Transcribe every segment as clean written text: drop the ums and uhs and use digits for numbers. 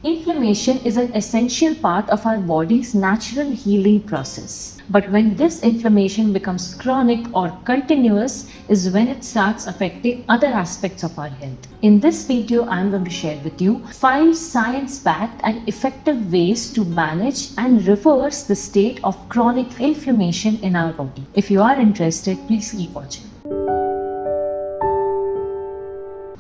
Inflammation is an essential part of our body's natural healing process. But when this inflammation becomes chronic or continuous is when it starts affecting other aspects of our health. In this video, I am going to share with you 5 science-backed and effective ways to manage and reverse the state of chronic inflammation in our body. If you are interested, please keep watching.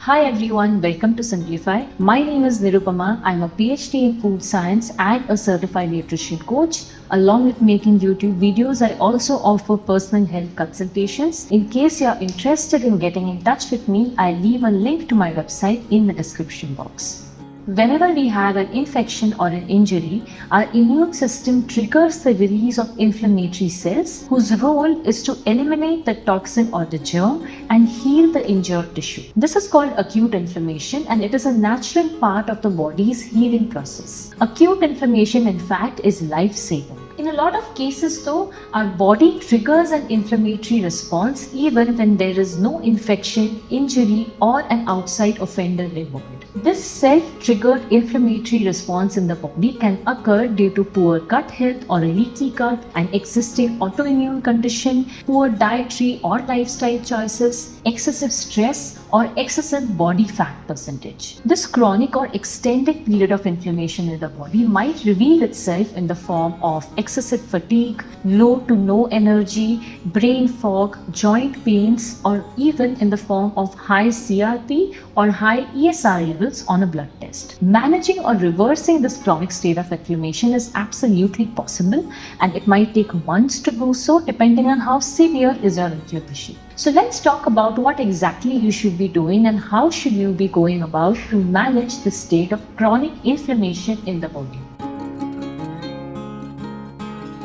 Hi everyone, welcome to Simplify. My name is Nirupama. I'm a PhD in food science and a certified nutrition coach. Along with making YouTube videos, I also offer personal health consultations. In case you're interested in getting in touch with me, I'll leave a link to my website in the description box. Whenever we have an infection or an injury, our immune system triggers the release of inflammatory cells whose role is to eliminate the toxin or the germ and heal the injured tissue. This is called acute inflammation and it is a natural part of the body's healing process. Acute inflammation, in fact, is life-saving. In a lot of cases though, our body triggers an inflammatory response even when there is no infection, injury or an outside offender involved. This self-triggered inflammatory response in the body can occur due to poor gut health or a leaky gut, an existing autoimmune condition, poor dietary or lifestyle choices, excessive stress or excessive body fat percentage. This chronic or extended period of inflammation in the body might reveal itself in the form of excessive fatigue, low to no energy, brain fog, joint pains, or even in the form of high CRP or high ESR levels on a blood test. Managing or reversing this chronic state of inflammation is absolutely possible and it might take months to do so depending on how severe is your inflammation. So let's talk about what exactly you should be doing and how should you be going about to manage the state of chronic inflammation in the body.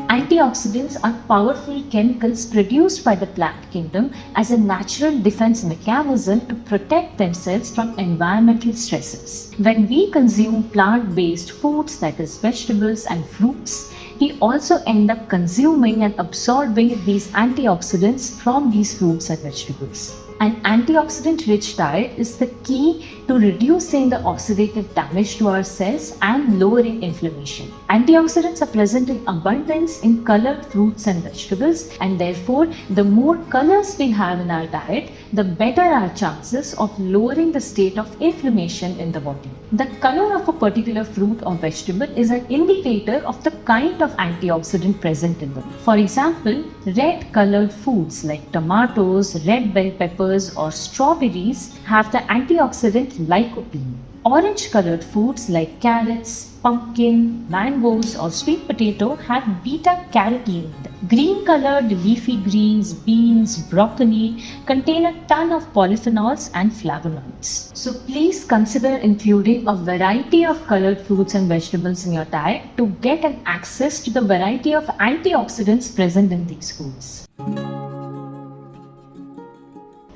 Antioxidants are powerful chemicals produced by the plant kingdom as a natural defense mechanism to protect themselves from environmental stresses. When we consume plant-based foods, that is vegetables and fruits, we also end up consuming and absorbing these antioxidants from these fruits and vegetables. An antioxidant-rich diet is the key to reducing the oxidative damage to our cells and lowering inflammation. Antioxidants are present in abundance in colored fruits and vegetables, and therefore, the more colors we have in our diet, the better our chances of lowering the state of inflammation in the body. The color of a particular fruit or vegetable is an indicator of the kind of antioxidant present in them. For example, red colored foods like tomatoes, red bell peppers or strawberries have the antioxidant lycopene. Orange colored foods like carrots, pumpkin, mangoes or sweet potato have beta-carotene. Green colored leafy greens, beans, broccoli contain a ton of polyphenols and flavonoids. So please consider including a variety of colored fruits and vegetables in your diet to get an access to the variety of antioxidants present in these foods.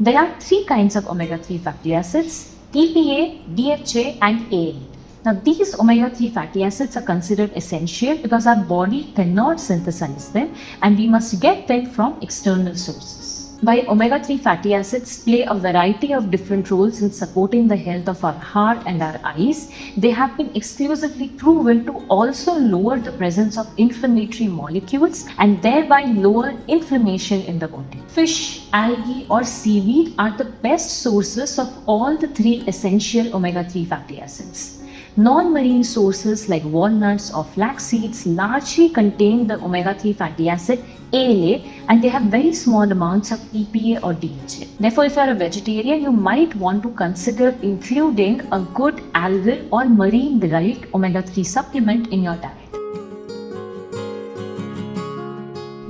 There are 3 kinds of omega-3 fatty acids: EPA, DHA and ALA. Now these omega-3 fatty acids are considered essential because our body cannot synthesize them and we must get them from external sources. While omega-3 fatty acids play a variety of different roles in supporting the health of our heart and our eyes, they have been exclusively proven to also lower the presence of inflammatory molecules and thereby lower inflammation in the body. Fish, algae or seaweed are the best sources of all the 3 essential omega-3 fatty acids. Non-marine sources like walnuts or flax seeds largely contain the omega-3 fatty acid ALA and they have very small amounts of EPA or DHA. Therefore, if you are a vegetarian, you might want to consider including a good algal or marine-derived omega-3 supplement in your diet.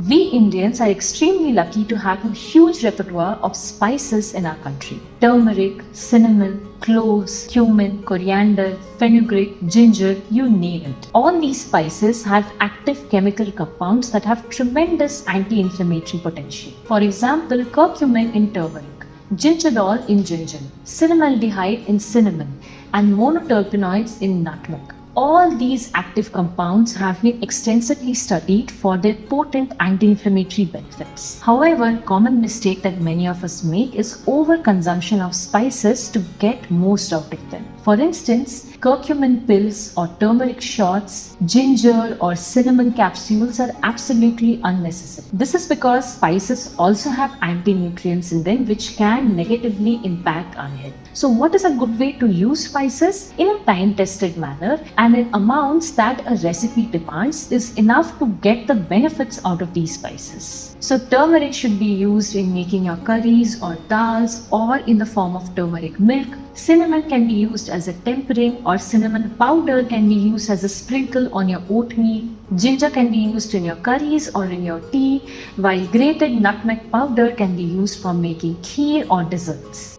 We Indians are extremely lucky to have a huge repertoire of spices in our country. Turmeric, cinnamon, cloves, cumin, coriander, fenugreek, ginger, you name it. All these spices have active chemical compounds that have tremendous anti-inflammatory potential. For example, curcumin in turmeric, gingerol in ginger, cinnamaldehyde in cinnamon, and monoterpenoids in nutmeg. All these active compounds have been extensively studied for their potent anti-inflammatory benefits. However, a common mistake that many of us make is overconsumption of spices to get most out of them. For instance, curcumin pills or turmeric shots, ginger or cinnamon capsules are absolutely unnecessary. This is because spices also have anti-nutrients in them which can negatively impact our health. So what is a good way to use spices? In a time-tested manner and in amounts that a recipe demands is enough to get the benefits out of these spices. So turmeric should be used in making your curries or dals or in the form of turmeric milk. Cinnamon can be used as a tempering, or cinnamon powder can be used as a sprinkle on your oatmeal. Ginger can be used in your curries or in your tea, while grated nutmeg powder can be used for making kheer or desserts.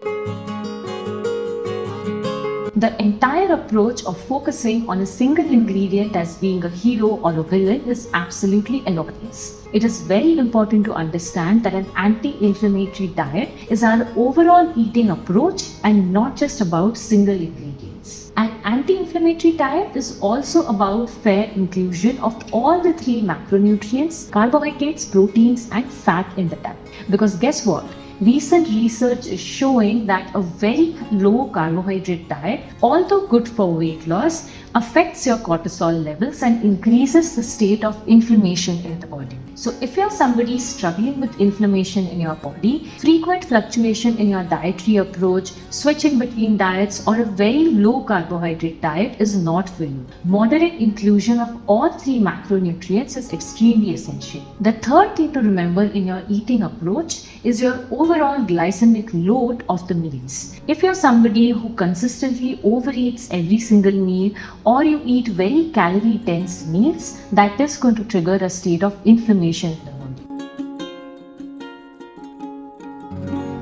The entire approach of focusing on a single ingredient as being a hero or a villain is absolutely erroneous. It is very important to understand that an anti-inflammatory diet is our overall eating approach and not just about single ingredients. An anti-inflammatory diet is also about fair inclusion of all the three macronutrients, carbohydrates, proteins, and fat in the diet. Because guess what? Recent research is showing that a very low carbohydrate diet, although good for weight loss, affects your cortisol levels and increases the state of inflammation in the body. So if you're somebody struggling with inflammation in your body, frequent fluctuation in your dietary approach, switching between diets, or a very low carbohydrate diet is not for you. Moderate inclusion of all three macronutrients is extremely essential. The third thing to remember in your eating approach is your overall glycemic load of the meals. If you're somebody who consistently overeats every single meal, or you eat very calorie dense meals, that is going to trigger a state of inflammation in the body.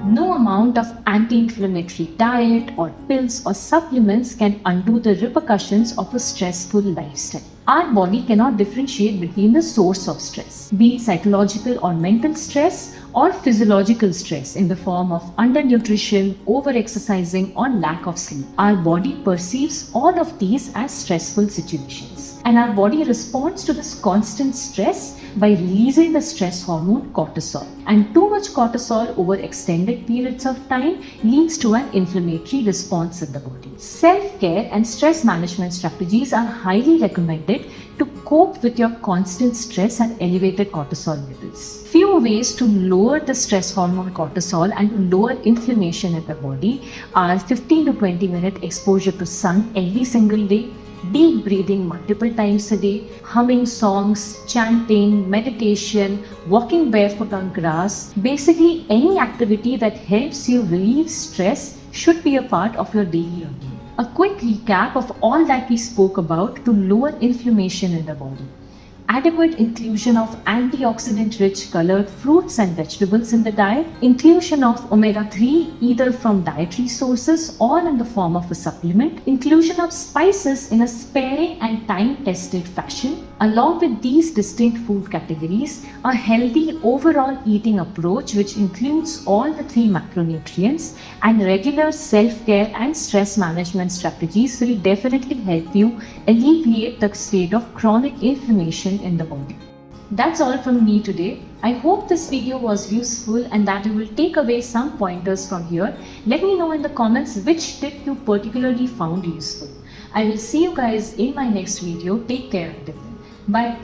No amount of anti-inflammatory diet or pills or supplements can undo the repercussions of a stressful lifestyle. Our body cannot differentiate between the source of stress, be it psychological or mental stress, or physiological stress in the form of undernutrition, overexercising, or lack of sleep. Our body perceives all of these as stressful situations, and our body responds to this constant stress by releasing the stress hormone cortisol. And too much cortisol over extended periods of time leads to an inflammatory response in the body. Self-care and stress management strategies are highly recommended to cope with your constant stress and elevated cortisol levels. Few ways to lower the stress hormone cortisol and to lower inflammation in the body are 15 to 20 minute exposure to sun every single day, deep breathing multiple times a day, humming songs, chanting, meditation, walking barefoot on grass. Basically, any activity that helps you relieve stress should be a part of your daily routine. A quick recap of all that we spoke about to lower inflammation in the body. Adequate inclusion of antioxidant-rich colored fruits and vegetables in the diet, inclusion of omega-3 either from dietary sources or in the form of a supplement, inclusion of spices in a sparing and time-tested fashion. Along with these distinct food categories, a healthy overall eating approach which includes all the three macronutrients and regular self-care and stress management strategies will definitely help you alleviate the state of chronic inflammation in the body. That's all from me today. I hope this video was useful and that you will take away some pointers from here. Let me know in the comments which tip you particularly found useful. I will see you guys in my next video. Take care. Bye.